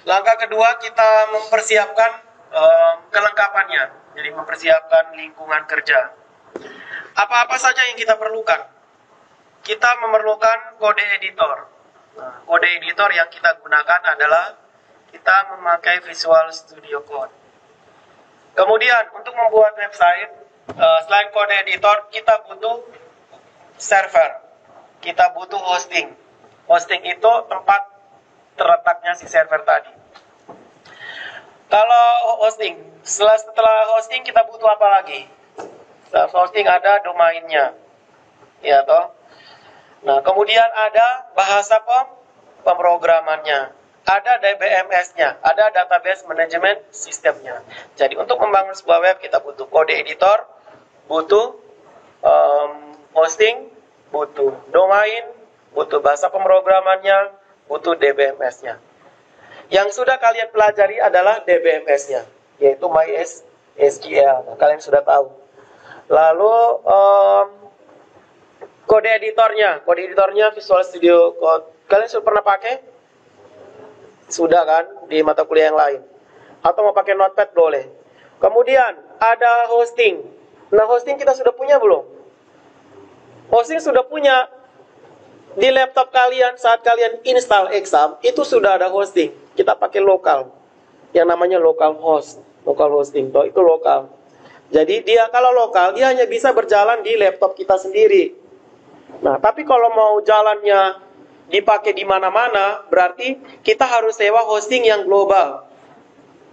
Langkah kedua, kita mempersiapkan kelengkapannya. Jadi mempersiapkan lingkungan kerja. Apa-apa saja yang kita perlukan? Kita memerlukan kode editor. Nah, kode editor yang kita gunakan adalah kita memakai Visual Studio Code. Kemudian untuk membuat website, selain kode editor, kita butuh server. Kita butuh hosting. Hosting itu tempat terletaknya si server tadi. Kalau hosting, setelah hosting kita butuh apa lagi? Setelah hosting ada domainnya, ya toh. Nah, kemudian ada bahasa pemrogramannya, ada DBMS-nya, ada database management sistemnya. Jadi untuk membangun sebuah web kita butuh kode editor, butuh hosting, butuh domain, butuh bahasa pemrogramannya, butuh DBMS-nya. Yang sudah kalian pelajari adalah DBMS-nya, yaitu MySQL. Nah, kalian sudah tahu. Lalu kode editornya Visual Studio Code. Kalian sudah pernah pakai? Sudah kan di mata kuliah yang lain. Atau mau pakai Notepad boleh. Kemudian ada hosting. Nah, hosting kita sudah punya belum? Hosting sudah punya. Di laptop kalian saat kalian install exam itu sudah ada hosting. Kita pakai lokal, yang namanya local host, local hosting. Itu lokal. Jadi dia kalau lokal dia hanya bisa berjalan di laptop kita sendiri. Nah, tapi kalau mau jalannya dipakai di mana-mana, berarti kita harus sewa hosting yang global.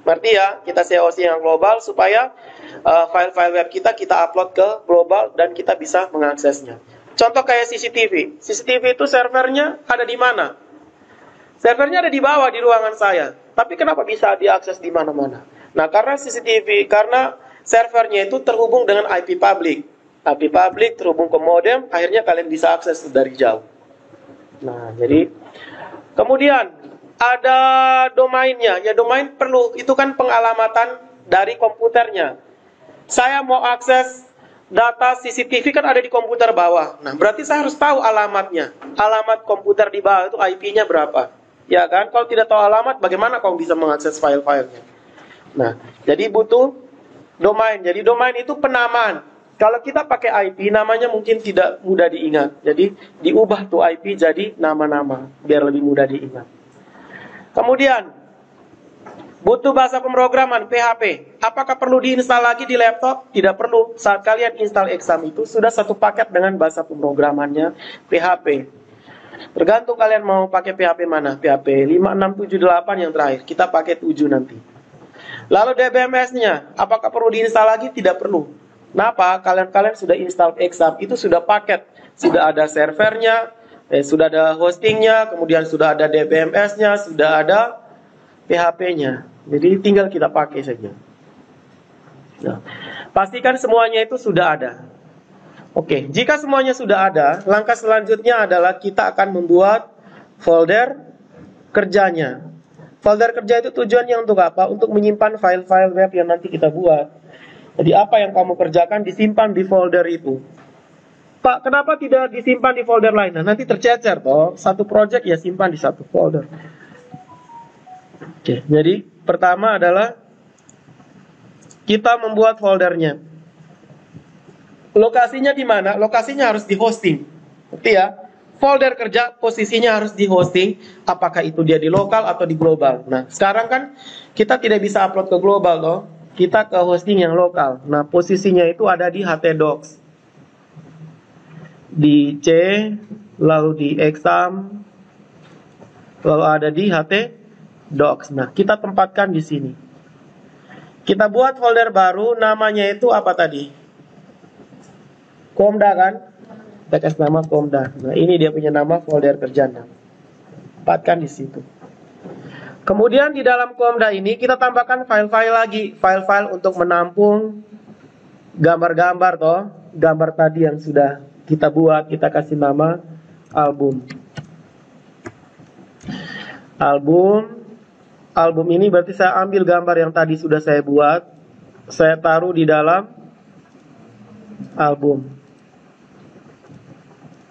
Berarti ya, kita sewa hosting yang global supaya file-file web kita upload ke global dan kita bisa mengaksesnya. Contoh kayak CCTV. CCTV itu servernya ada di mana? Servernya ada di bawah di ruangan saya. Tapi kenapa bisa diakses di mana-mana? Nah, karena CCTV, karena servernya itu terhubung dengan IP public. IP public terhubung ke modem, akhirnya kalian bisa akses dari jauh. Nah, jadi kemudian ada domainnya. Ya, domain perlu, itu kan pengalamatan dari komputernya. Saya mau akses data CCTV kan ada di komputer bawah. Nah, berarti saya harus tahu alamatnya. Alamat komputer di bawah itu IP-nya berapa. Ya kan? Kalau tidak tahu alamat, bagaimana kamu bisa mengakses file-filenya? Nah, jadi butuh domain. Jadi domain itu penamaan. Kalau kita pakai IP, namanya mungkin tidak mudah diingat. Jadi diubah tuh IP jadi nama-nama, biar lebih mudah diingat. Kemudian butuh bahasa pemrograman PHP. Apakah perlu diinstal lagi di laptop? Tidak perlu. Saat kalian install exam itu sudah satu paket dengan bahasa pemrogramannya PHP. Tergantung kalian mau pakai PHP mana. PHP 5678 yang terakhir. Kita pakai 7 nanti. Lalu DBMS-nya, apakah perlu diinstal lagi? Tidak perlu. Kenapa? Kalian sudah install exam, itu sudah paket. Sudah ada servernya, sudah ada hostingnya, kemudian sudah ada DBMS-nya, sudah ada PHP-nya. Jadi tinggal kita pakai saja. Nah, pastikan semuanya itu sudah ada. Oke, jika semuanya sudah ada, langkah selanjutnya adalah kita akan membuat folder kerjanya. Folder kerja itu tujuannya untuk apa? Untuk menyimpan file-file web yang nanti kita buat. Jadi apa yang kamu kerjakan disimpan di folder itu. Pak, kenapa tidak disimpan di folder lain? Nah, nanti tercecer toh. Satu project ya simpan di satu folder. Oke, jadi pertama adalah kita membuat foldernya. Lokasinya di mana? Lokasinya harus di hosting. Ngerti ya? Folder kerja posisinya harus di hosting. Apakah itu dia di lokal atau di global? Nah, sekarang kan kita tidak bisa upload ke global loh. Kita ke hosting yang lokal. Nah, posisinya itu ada di htdocs. Di C, lalu di exam, lalu ada di htdocs. Nah, kita tempatkan di sini. Kita buat folder baru, namanya itu apa tadi? Komda kan? Kita kasih nama Komda. Nah, ini dia punya nama folder kerja. Tempatkan di situ. Kemudian di dalam Komda ini kita tambahkan file-file lagi, file-file untuk menampung gambar-gambar toh, gambar tadi yang sudah kita buat, kita kasih nama album. Album ini berarti saya ambil gambar yang tadi sudah saya buat, saya taruh di dalam album.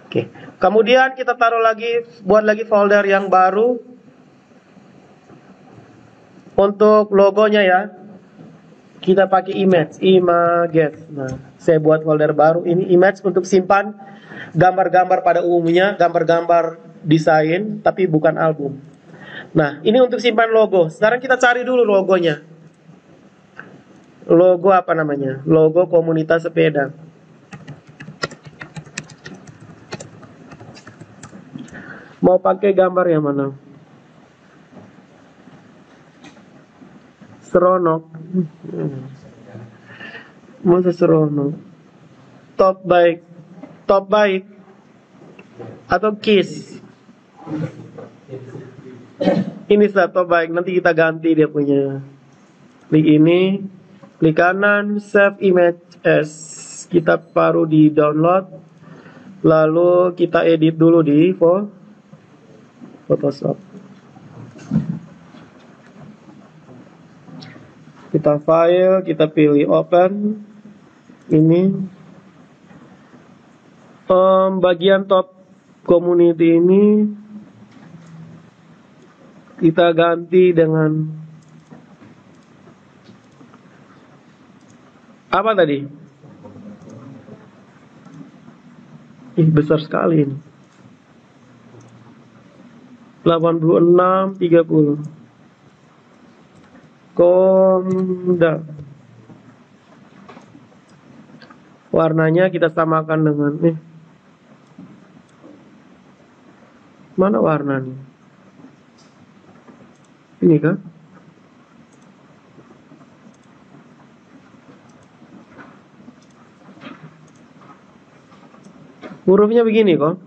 Oke. Kemudian kita taruh lagi, buat lagi folder yang baru. Untuk logonya ya, kita pakai image. Nah, saya buat folder baru. Ini image untuk simpan gambar-gambar pada umumnya, gambar-gambar desain, tapi bukan album. Nah, ini untuk simpan logo. Sekarang kita cari dulu logonya. Logo apa namanya? Logo komunitas sepeda. Mau pakai gambar yang mana? Seronok. Masa seronok? Top baik. Top baik. Atau kiss. Ini top baik. Nanti kita ganti dia punya. Klik ini. Klik kanan. Save image as. Kita baru di download. Lalu kita edit dulu di Photoshop. Kita file, kita pilih open. Ini bagian top community ini kita ganti dengan apa tadi? Besar sekali ini. 86 30. Komda. Warnanya kita samakan dengan mana warnanya? Ini kan? Hurufnya begini kok.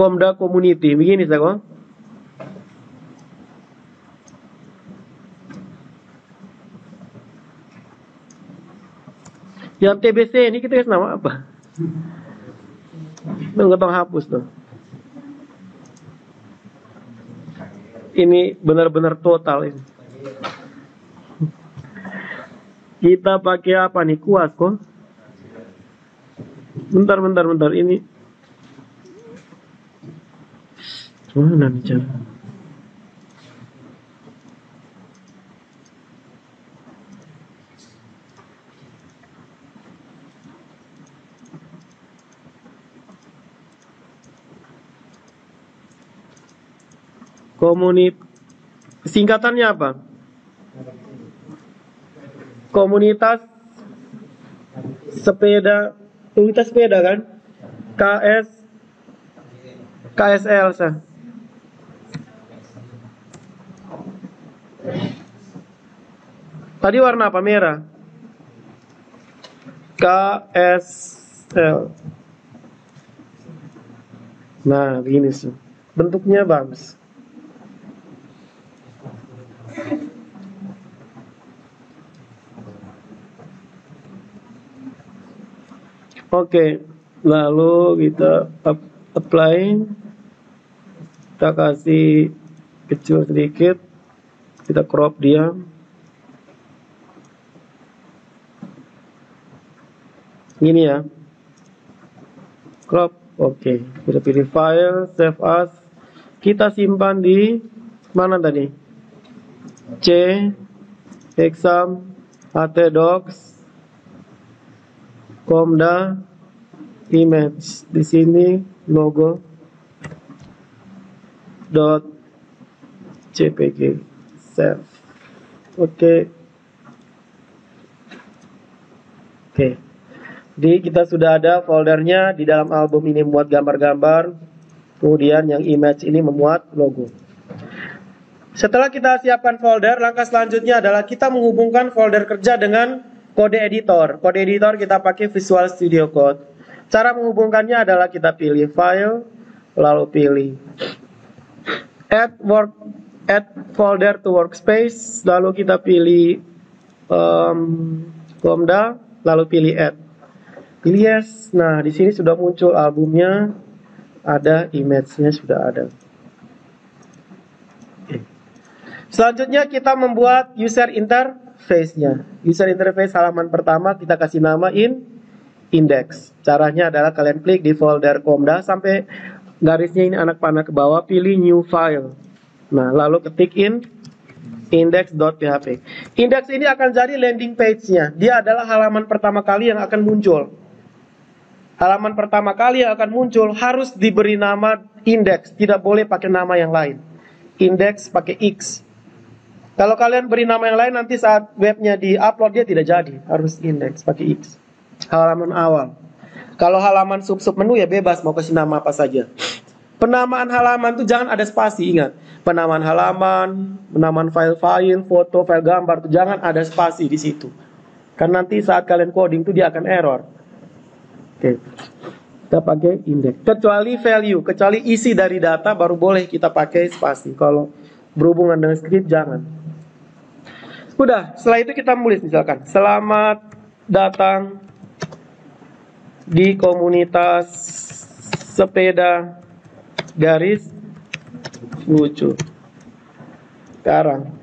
Komda Community, begini saja. Yang TBC ini kita kasih nama apa? Nggak tahu, hapus tuh. Ini benar-benar total ini. Kita pakai apa nih? Kuas kok. Bentar. Ini mana nih cara? Singkatannya apa? Komunitas sepeda, komunitas sepeda kan? KSL sah. Tadi warna apa? Merah. KSL. Nah, begini sih. Bentuknya bagus. Oke, lalu kita apply. Kita kasih kecil sedikit. Kita crop dia. Gini ya. Crop. Oke. Kita pilih file, save as. Kita simpan di mana tadi? C, exam, htdocs, komda, image. Di sini logo .jpg. Save. Oke. Jadi kita sudah ada foldernya. Di dalam album ini memuat gambar-gambar. Kemudian yang image ini memuat logo. Setelah kita siapkan folder, langkah selanjutnya adalah kita menghubungkan folder kerja dengan kode editor. Kode editor kita pakai Visual Studio Code. Cara menghubungkannya adalah kita pilih file, lalu pilih add folder to workspace, lalu kita pilih komda, lalu pilih add. Pilih yes. Nah, di sini sudah muncul albumnya. ada image-nya, sudah ada. Oke. Selanjutnya kita membuat user interface-nya. User interface halaman pertama kita kasih nama index. Caranya adalah kalian klik di folder Komda sampai garisnya ini anak panah ke bawah, pilih new file. Nah, lalu ketik index.php. Index ini akan jadi landing page-nya. Dia adalah halaman pertama kali yang akan muncul. Halaman pertama kali yang akan muncul harus diberi nama index, tidak boleh pakai nama yang lain. Index pakai X. Kalau kalian beri nama yang lain, nanti saat webnya di-upload dia tidak jadi. Harus index pakai X. Halaman awal. Kalau halaman sub-sub menu ya bebas mau kasih nama apa saja. Penamaan halaman itu jangan ada spasi, ingat. Penamaan halaman, penamaan file-file, foto, file gambar itu jangan ada spasi di situ. Karena nanti saat kalian coding itu dia akan error. Oke. Kita pakai index. Kecuali value, kecuali isi dari data baru boleh kita pakai spasi. Kalau berhubungan dengan script jangan. Udah, setelah itu kita tulis misalkan, selamat datang di komunitas sepeda garis lucu. Sekarang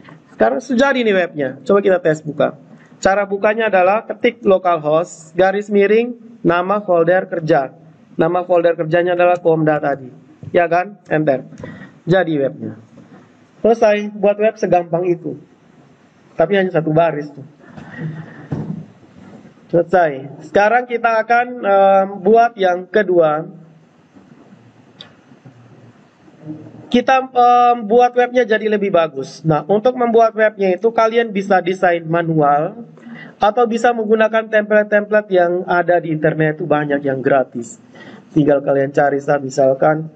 sudah ini webnya. Coba kita tes buka. Cara bukanya adalah ketik localhost garis miring nama folder kerja. Nama folder kerjanya adalah Komda tadi. Ya kan? Enter. Jadi webnya. Selesai. Buat web segampang itu. Tapi hanya satu baris tuh. Selesai. Sekarang kita akan buat yang kedua. Kita buat webnya jadi lebih bagus. Nah, untuk membuat webnya itu kalian bisa desain manual atau bisa menggunakan template-template yang ada di internet, itu banyak yang gratis. Tinggal kalian cari misalkan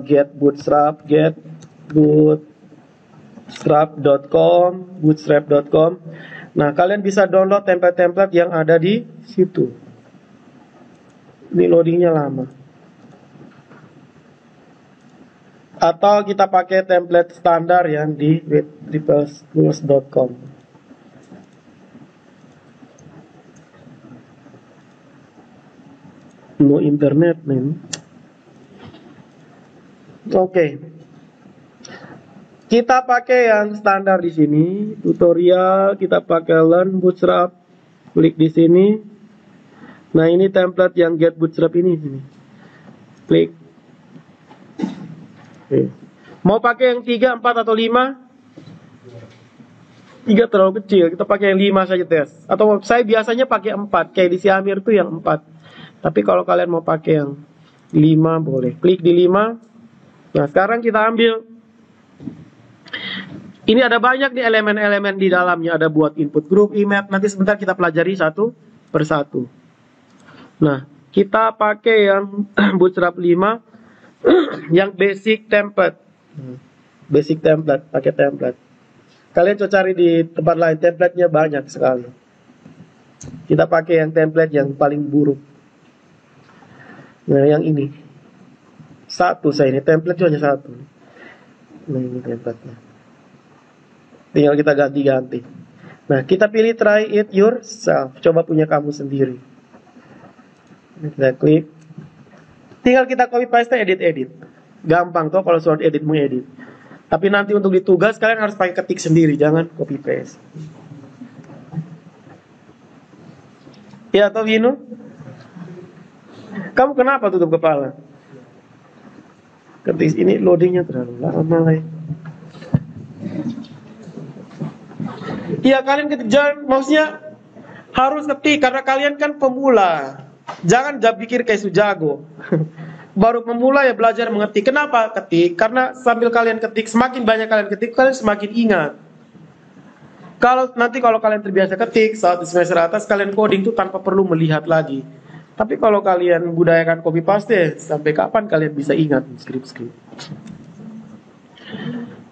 get bootstrap.com. Nah, kalian bisa download template-template yang ada di situ. Ini loadingnya lama. Atau kita pakai template standar yang di wordpress.com. No internet, men. Oke. Kita pakai yang standar di sini, tutorial, kita pakai learn bootstrap. Klik di sini. Nah, ini template yang get bootstrap ini sini. Klik. Oke. Mau pakai yang 3, 4 atau 5? 3 terlalu kecil, kita pakai yang 5 saja tes. Atau saya biasanya pakai 4, kayak di si Amir tuh yang 4. Tapi kalau kalian mau pakai yang 5 boleh. Klik di 5. Nah, sekarang kita ambil. Ini ada banyak nih elemen-elemen di dalamnya. Ada buat input group, image. Nanti sebentar kita pelajari satu persatu. Nah, kita pakai yang bootstrap 5. Yang basic template. Basic template, pakai template. Kalian coba cari di tempat lain, template-nya banyak sekali. Kita pakai yang template yang paling buruk. Nah, yang ini. Satu saya ini, template itu hanya satu. Nah, ini template-nya. Tinggal kita ganti-ganti. Nah, kita pilih try it yourself. Coba punya kamu sendiri. Kita klik. Tinggal kita copy paste, edit. Gampang toh kalau soal edit mengedit. Tapi nanti untuk ditugas kalian harus pakai ketik sendiri, jangan copy paste. Ya toh Vino? Kamu kenapa tutup kepala? Ketik ini loadingnya terlalu lama. Iya, kalian ketik, jangan, maksudnya harus ketik karena kalian kan pemula. Jangan pikir kayak sujago. Baru pemula ya belajar mengetik. Kenapa ketik? Karena sambil kalian ketik, semakin banyak kalian ketik, kalian semakin ingat. Kalau kalian terbiasa ketik saat di semester atas, kalian coding itu tanpa perlu melihat lagi. Tapi kalau kalian budayakan copy paste, sampai kapan kalian bisa ingat skrip-skrip?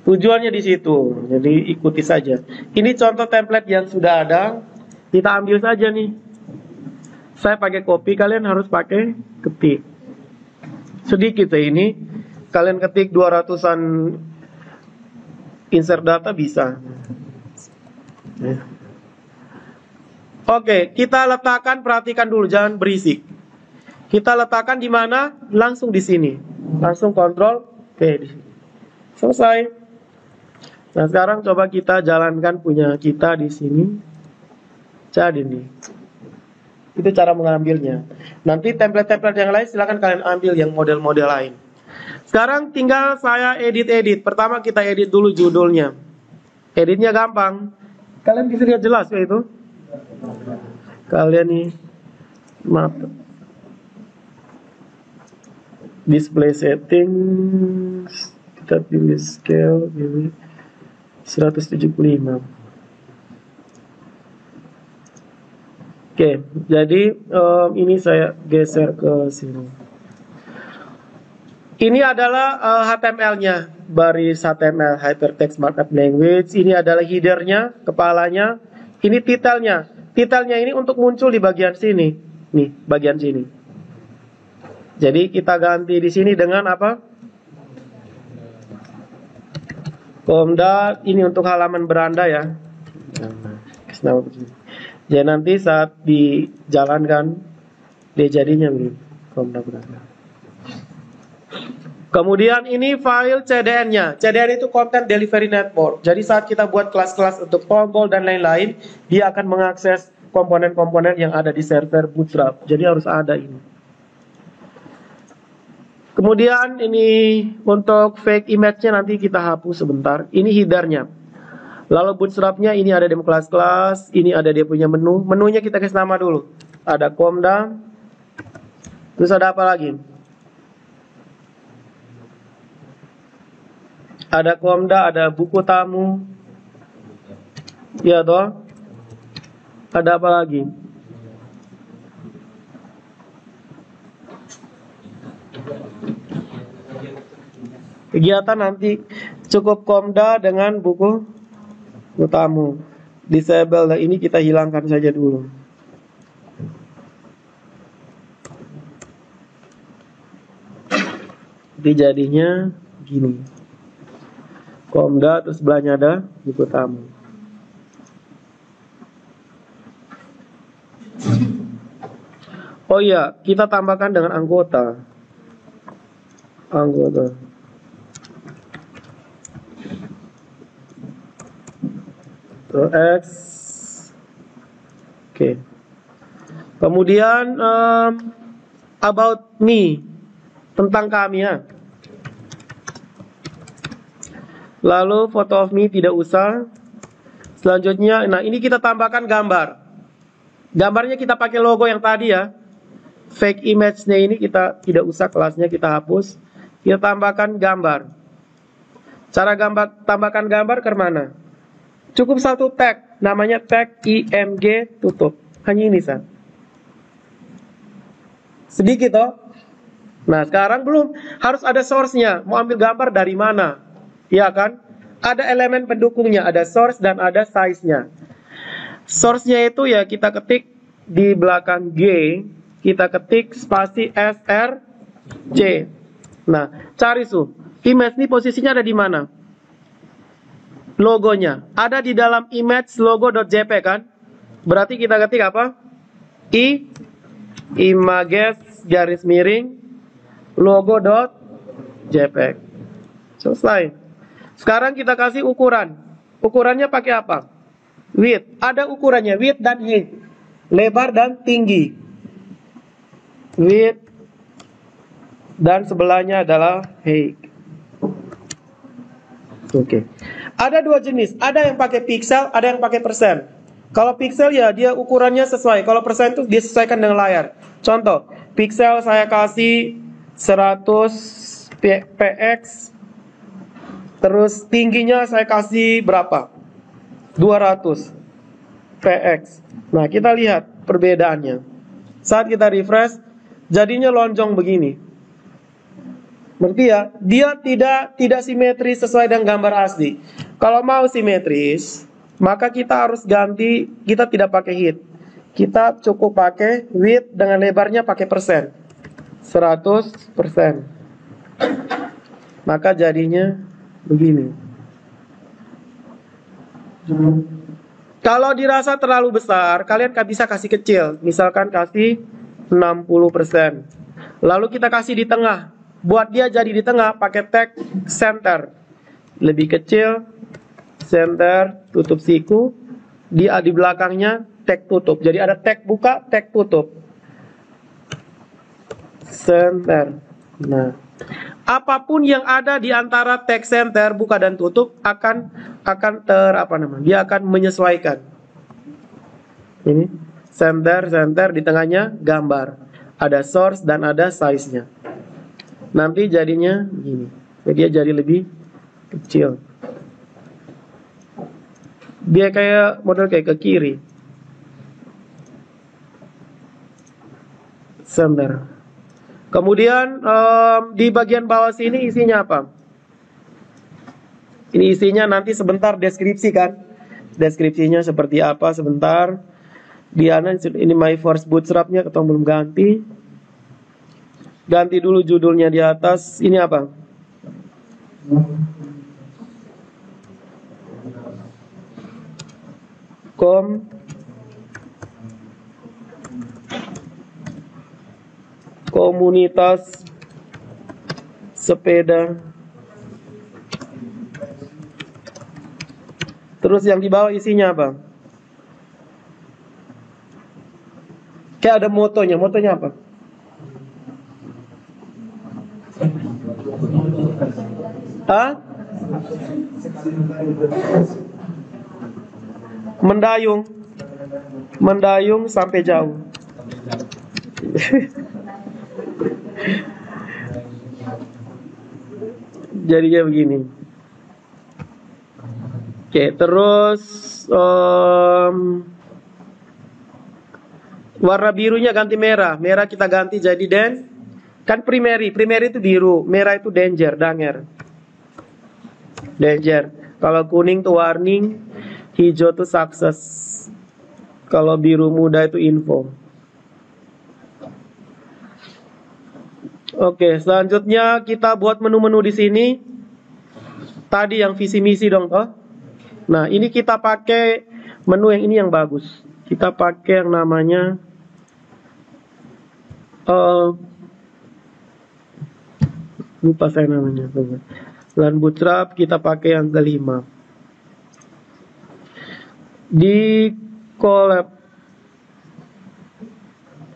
Tujuannya di situ. Jadi ikuti saja. Ini contoh template yang sudah ada. Kita ambil saja nih. Saya pakai copy, kalian harus pakai ketik. Sedikit ya ini. Kalian ketik 200-an insert data bisa. Oke, kita letakkan, perhatikan dulu, jangan berisik. Kita letakkan di mana? Langsung di sini. Langsung Ctrl P di sini. Selesai. Nah, sekarang coba kita jalankan punya kita di sini. Jadi nih. Itu cara mengambilnya. Nanti template-template yang lain silahkan kalian ambil yang model-model lain. Sekarang tinggal saya edit-edit. Pertama kita edit dulu judulnya. Editnya gampang. Kalian bisa lihat jelas ya itu? Kalian nih, maaf. Display settings, kita pilih scale, pilih 175. Oke, jadi ini saya geser ke sini. Ini adalah HTML-nya, baris HTML, Hypertext Markup Language. Ini adalah header-nya, kepalanya. Ini titelnya. Titelnya ini untuk muncul di bagian sini. Nih, bagian sini. Jadi kita ganti di sini dengan apa? Komda, ini untuk halaman beranda ya. Jadi nanti saat dijalankan, dia jadinya begini. Komda beranda. Kemudian ini file CDN-nya. CDN itu Content Delivery Network. Jadi saat kita buat kelas-kelas untuk tombol dan lain-lain, dia akan mengakses komponen-komponen yang ada di server Bootstrap. Jadi harus ada ini. Kemudian ini untuk fake image-nya nanti kita hapus sebentar. Ini header-nya. Lalu Bootstrap-nya ini ada demo kelas-kelas. Ini ada dia punya menu. Menunya kita kasih nama dulu. Ada Komda. Terus ada apa lagi? Ada Komda, ada buku tamu. Ya toh? Ada apa lagi? Kegiatan nanti cukup Komda dengan buku tamu. Disable, nah ini kita hilangkan saja dulu. Jadi jadinya gini. Komda, terus sebelahnya ada buku tamu. Oh iya, kita tambahkan dengan anggota. Anggota. X. Oke. Kemudian about me, tentang kami ya. Lalu photo of me tidak usah. Selanjutnya, nah ini kita tambahkan gambar. Gambarnya kita pakai logo yang tadi ya. Fake image-nya ini kita tidak usah, kelasnya kita hapus. Kita tambahkan gambar. Cara tambahkan gambar ke mana? Cukup satu tag, namanya tag img tutup. Hanya ini sah. Sedikit toh. Nah sekarang belum, harus ada source-nya. Mau ambil gambar dari mana? Ya kan? Ada elemen pendukungnya, ada source dan ada size-nya. Source-nya itu ya kita ketik di belakang G, kita ketik spasi SRC. Nah, cari image ini posisinya ada di mana? Logonya ada di dalam image logo.jpg kan? Berarti kita ketik apa? Images garis miring logo.jpg. Selesai. Sekarang kita kasih ukuran. Ukurannya pakai apa? Width. Ada ukurannya, width dan height. Lebar dan tinggi. Width dan sebelahnya adalah height. Oke. Ada dua jenis. Ada yang pakai pixel, ada yang pakai persen. Kalau pixel ya dia ukurannya sesuai. Kalau persen itu disesuaikan dengan layar. Contoh, pixel saya kasih 100 px. Terus tingginya saya kasih berapa? 200 px. Nah kita lihat perbedaannya. Saat kita refresh, jadinya lonjong begini. Berarti ya, dia tidak simetris sesuai dengan gambar asli. Kalau mau simetris, maka kita harus ganti, kita tidak pakai height. Kita cukup pakai width dengan lebarnya pakai persen. 100%. Maka jadinya begini. Kalau dirasa terlalu besar, kalian bisa kasih kecil. Misalkan kasih 60%. Lalu kita kasih di tengah. Buat dia jadi di tengah pakai tag center. Lebih kecil, center, tutup siku. Dia di belakangnya tag tutup. Jadi ada tag buka, tag tutup. Center. Nah, apapun yang ada di antara tag center, buka dan tutup akan dia akan menyesuaikan. Ini center di tengahnya gambar. Ada source dan ada size-nya. Nanti jadinya gini. Jadi dia jadi lebih kecil. Dia kayak model kayak ke kiri. Center. Kemudian di bagian bawah sini isinya apa? Ini isinya nanti sebentar deskripsi kan. Deskripsinya seperti apa sebentar. Diana ini My First Bootstrap-nya ketemu belum ganti. Ganti dulu judulnya di atas. Ini apa? Komunitas sepeda. Terus yang di bawah isinya apa? Kayak ada motonya. Motonya apa? Hah? Mendayung sampai jauh. Jadinya begini. Oke, terus warna birunya ganti merah. Merah kita ganti jadi kan primary itu biru, merah itu danger. Kalau kuning itu warning, hijau itu success. Kalau biru muda itu info. Oke, selanjutnya kita buat menu-menu di sini. Tadi yang visi misi dong toh. Nah, ini kita pakai menu yang ini yang bagus. Kita pakai yang namanya lupa saya namanya. Land Bootstrap kita pakai yang kelima. Di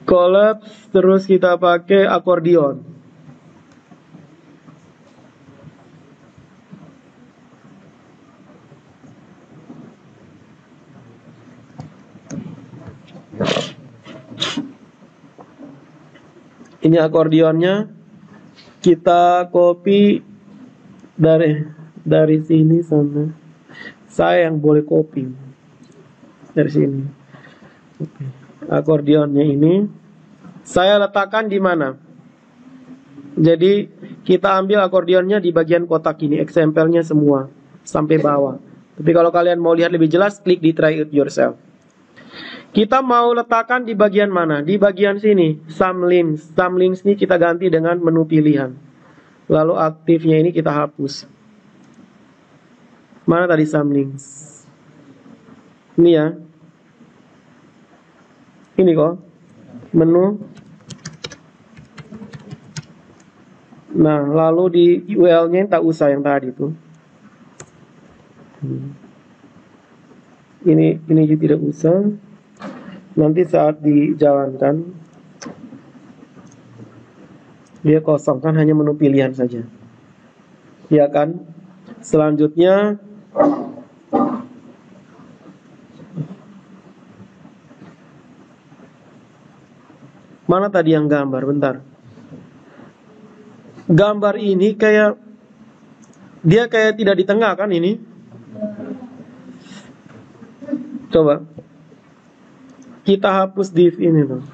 collapse terus kita pakai akordion. Ini akordionnya kita copy dari sini sana. Saya yang boleh copy dari sini. Oke. Akordionnya ini saya letakkan di mana? Jadi kita ambil akordionnya di bagian kotak ini, example-nya semua sampai bawah. Tapi kalau kalian mau lihat lebih jelas, klik di try it yourself. Kita mau letakkan di bagian mana? Di bagian sini, some links. Some links ini kita ganti dengan menu pilihan. Lalu aktifnya ini kita hapus. Mana tadi some links? Ini ya. Ini kok. Menu. Nah, lalu di URL-nya tak usah yang tadi tuh. Ini juga tidak usah. Nanti saat dijalankan dia kosong kan, hanya menu pilihan saja. Ya kan? Selanjutnya mana tadi yang gambar? Bentar. Gambar ini kayak dia kayak tidak di tengah kan ini? Coba kita hapus div ini tuh.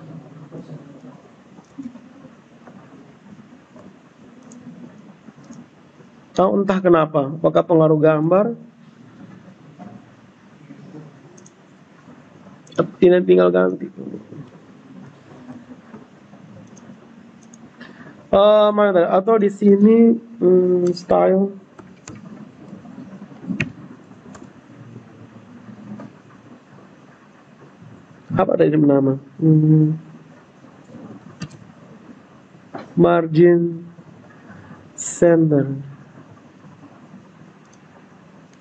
Entah kenapa, apakah pengaruh gambar? Tinggal ganti. Mana tadi? Atau di sini style. Apa tadi nama? margin center.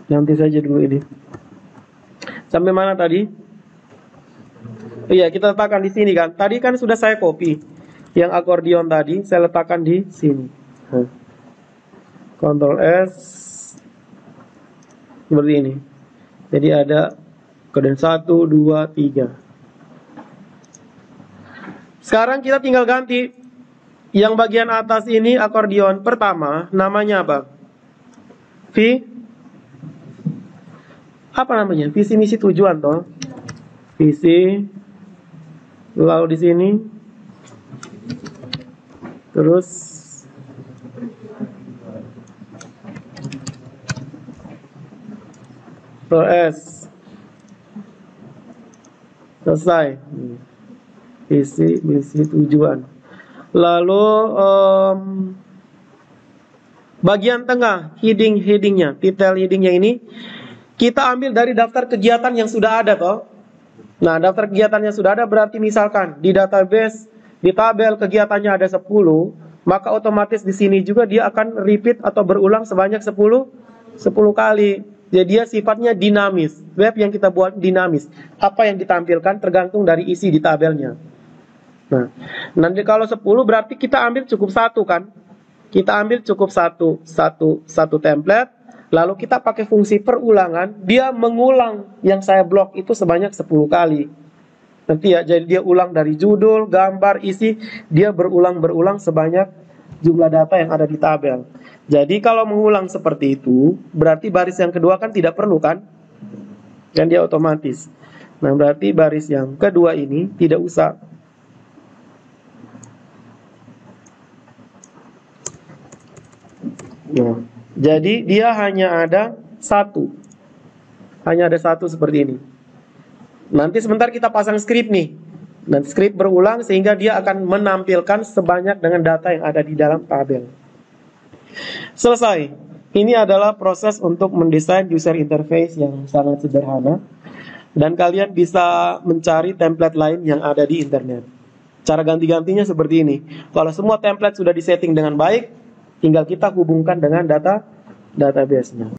Nanti saja dulu ini. Sampai mana tadi? Iya, kita letakkan di sini kan. Tadi kan sudah saya copy. Yang akordion tadi saya letakkan di sini. Ctrl S seperti ini. Jadi ada kemudian 1, 2, 3. Sekarang kita tinggal ganti. Yang bagian atas ini akordion pertama namanya apa? Apa namanya? Visi misi tujuan toh. Visi. Lalu di sini. Terus S. Selesai. Visi misi tujuan. Lalu bagian tengah headingnya, titel headingnya ini kita ambil dari daftar kegiatan yang sudah ada toh. Nah, daftar kegiatan yang sudah ada berarti misalkan di database di tabel kegiatannya ada 10, maka otomatis di sini juga dia akan repeat atau berulang sebanyak 10 kali. Jadi dia sifatnya dinamis. Web yang kita buat dinamis. Apa yang ditampilkan tergantung dari isi di tabelnya. Nah, nanti kalau 10 berarti kita ambil cukup satu kan? Kita ambil cukup satu template. Lalu kita pakai fungsi perulangan, dia mengulang yang saya blok itu sebanyak 10 kali. Nanti ya, jadi dia ulang dari judul, gambar, isi, dia berulang sebanyak jumlah data yang ada di tabel. Jadi kalau mengulang seperti itu, berarti baris yang kedua kan tidak perlu kan? Dan dia otomatis. Nah, berarti baris yang kedua ini tidak usah. Nah, jadi dia hanya ada satu. Hanya ada satu seperti ini. Nanti sebentar kita pasang script nih. Nanti script berulang sehingga dia akan menampilkan sebanyak dengan data yang ada di dalam tabel. Selesai. Ini adalah proses untuk mendesain user interface yang sangat sederhana. Dan kalian bisa mencari template lain yang ada di internet. Cara ganti-gantinya seperti ini. Kalau semua template sudah disetting dengan baik, tinggal kita hubungkan dengan database-nya.